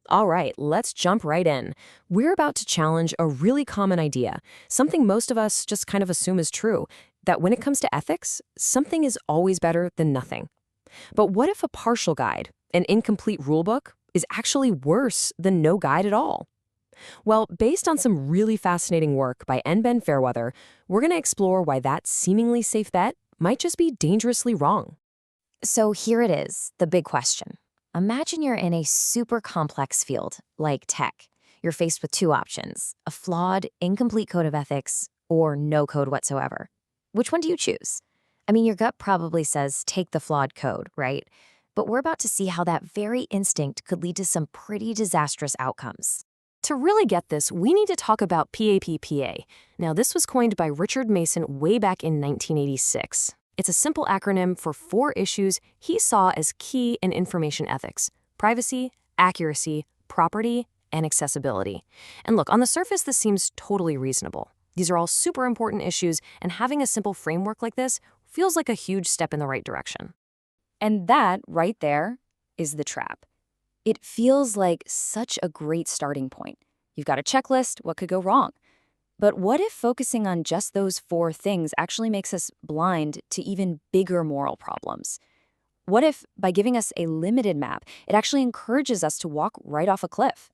All right, let's jump right in. We're about to challenge a really common idea, something most of us just kind of assume is true, that when it comes to ethics, something is always better than nothing. But what if a partial guide, an incomplete rulebook, is actually worse than no guide at all? Well, based on some really fascinating work by N. Ben Fairweather, we're going to explore why that seemingly safe bet might just be dangerously wrong. So here it is, the big question. Imagine you're in a super complex field, like tech. You're faced with two options, a flawed, incomplete code of ethics or no code whatsoever. Which one do you choose? I mean, your gut probably says take the flawed code, right? But we're about to see how that very instinct could lead to some pretty disastrous outcomes. To really get this, we need to talk about PAPPA. Now, this was coined by Richard Mason way back in 1986. It's a simple acronym for four issues he saw as key in information ethics: privacy, accuracy, property, and accessibility. And look, on the surface, this seems totally reasonable. These are all super important issues, and having a simple framework like this feels like a huge step in the right direction. And that, right there, is the trap. It feels like such a great starting point. You've got a checklist, what could go wrong? But what if focusing on just those four things actually makes us blind to even bigger moral problems? What if, by giving us a limited map, it actually encourages us to walk right off a cliff?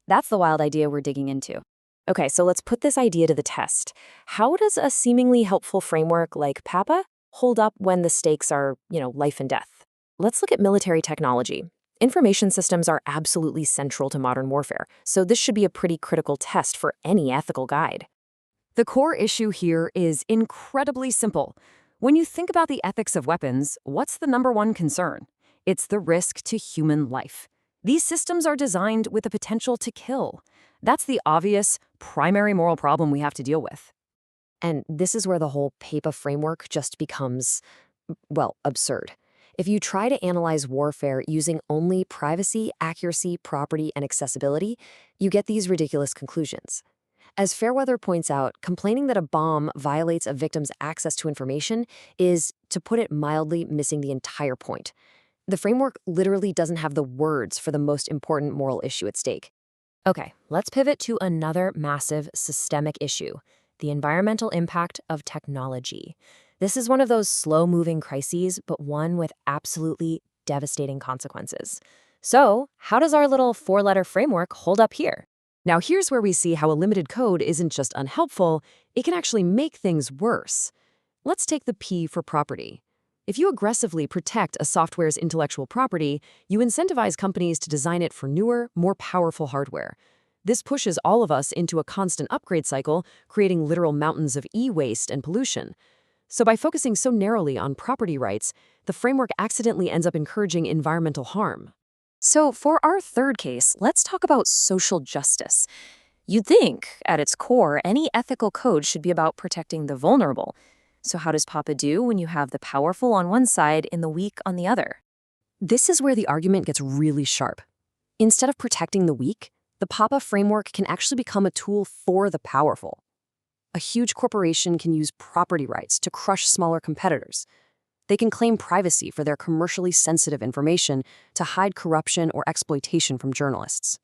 That's the wild idea we're digging into. Okay, so let's put this idea to the test. How does a seemingly helpful framework like PAPA hold up when the stakes are, life and death? Let's look at military technology. Information systems are absolutely central to modern warfare, so this should be a pretty critical test for any ethical guide. The core issue here is incredibly simple. When you think about the ethics of weapons, what's the number one concern? It's the risk to human life. These systems are designed with the potential to kill. That's the obvious, primary moral problem we have to deal with. And this is where the whole PAPA framework just becomes, well, absurd. If you try to analyze warfare using only privacy, accuracy, property, and accessibility, you get these ridiculous conclusions. As Fairweather points out, complaining that a bomb violates a victim's access to information is, to put it mildly, missing the entire point. The framework literally doesn't have the words for the most important moral issue at stake. Okay, let's pivot to another massive systemic issue: the environmental impact of technology. This is one of those slow-moving crises, but one with absolutely devastating consequences. So, how does our little four-letter framework hold up here? Now, here's where we see how a limited code isn't just unhelpful, it can actually make things worse. Let's take the P for property. If you aggressively protect a software's intellectual property, you incentivize companies to design it for newer, more powerful hardware. This pushes all of us into a constant upgrade cycle, creating literal mountains of e-waste and pollution. So by focusing so narrowly on property rights, the framework accidentally ends up encouraging environmental harm. So for our third case, let's talk about social justice. You'd think, at its core, any ethical code should be about protecting the vulnerable. So how does PAPA do when you have the powerful on one side and the weak on the other? This is where the argument gets really sharp. Instead of protecting the weak, the PAPA framework can actually become a tool for the powerful. A huge corporation can use property rights to crush smaller competitors. They can claim privacy for their commercially sensitive information to hide corruption or exploitation from journalists.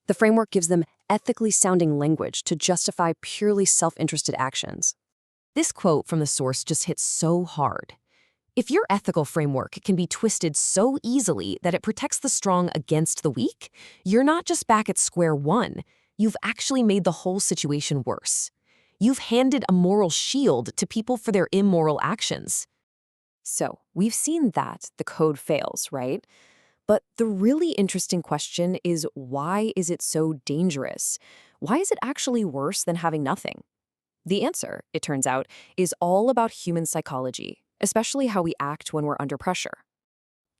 The framework gives them ethically sounding language to justify purely self-interested actions. This quote from the source just hits so hard. If your ethical framework can be twisted so easily that it protects the strong against the weak, you're not just back at square one. You've actually made the whole situation worse. You've handed a moral shield to people for their immoral actions. So, we've seen that the code fails, right? But the really interesting question is, why is it so dangerous? Why is it actually worse than having nothing? The answer, it turns out, is all about human psychology, especially how we act when we're under pressure.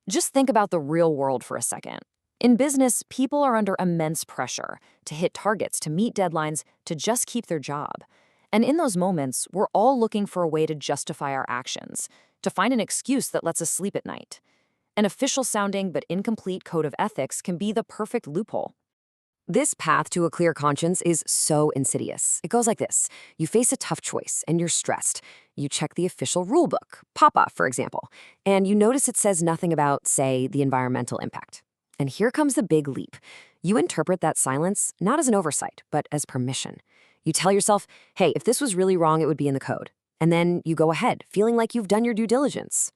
Just think about the real world for a second. In business, people are under immense pressure to hit targets, to meet deadlines, to just keep their job. And in those moments, we're all looking for a way to justify our actions, to find an excuse that lets us sleep at night. An official-sounding but incomplete code of ethics can be the perfect loophole. This path to a clear conscience is so insidious. It goes like this. You face a tough choice and you're stressed. You check the official rulebook, PAPA, for example, and you notice it says nothing about, say, the environmental impact. And here comes the big leap. You interpret that silence not as an oversight, but as permission. You tell yourself, hey, if this was really wrong, it would be in the code. And then you go ahead, feeling like you've done your due diligence.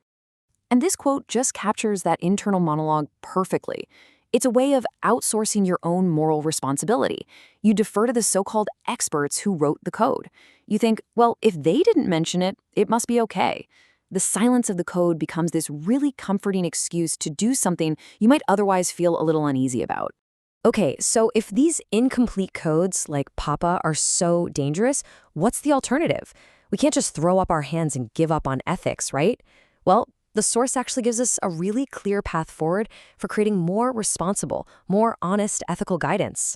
And this quote just captures that internal monologue perfectly. It's a way of outsourcing your own moral responsibility. You defer to the so-called experts who wrote the code. You think, well, if they didn't mention it, it must be okay. The silence of the code becomes this really comforting excuse to do something you might otherwise feel a little uneasy about. Okay, so if these incomplete codes like Papa are so dangerous, what's the alternative? We can't just throw up our hands and give up on ethics, right? Well, the source actually gives us a really clear path forward for creating more responsible, more honest ethical guidance.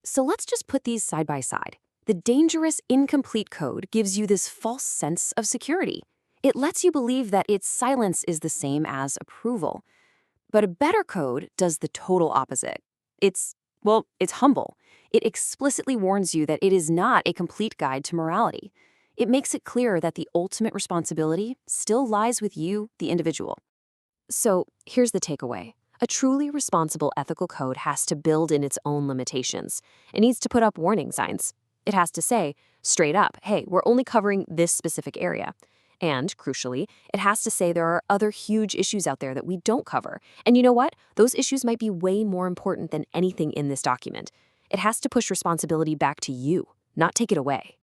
So let's just put these side by side. The dangerous incomplete code gives you this false sense of security. It lets you believe that its silence is the same as approval. But a better code does the total opposite. It's humble. It explicitly warns you that it is not a complete guide to morality. It makes it clear that the ultimate responsibility still lies with you, the individual. So here's the takeaway. A truly responsible ethical code has to build in its own limitations. It needs to put up warning signs. It has to say, straight up, hey, we're only covering this specific area. And, crucially, it has to say there are other huge issues out there that we don't cover. And you know what? Those issues might be way more important than anything in this document. It has to push responsibility back to you, not take it away.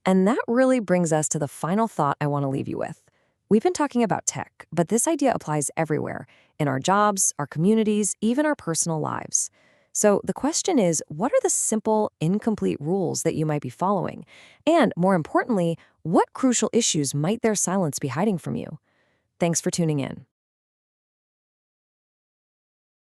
And that really brings us to the final thought I want to leave you with. We've been talking about tech, but this idea applies everywhere, in our jobs, our communities, even our personal lives. So the question is, what are the simple, incomplete rules that you might be following? And more importantly, what crucial issues might their silence be hiding from you? Thanks for tuning in.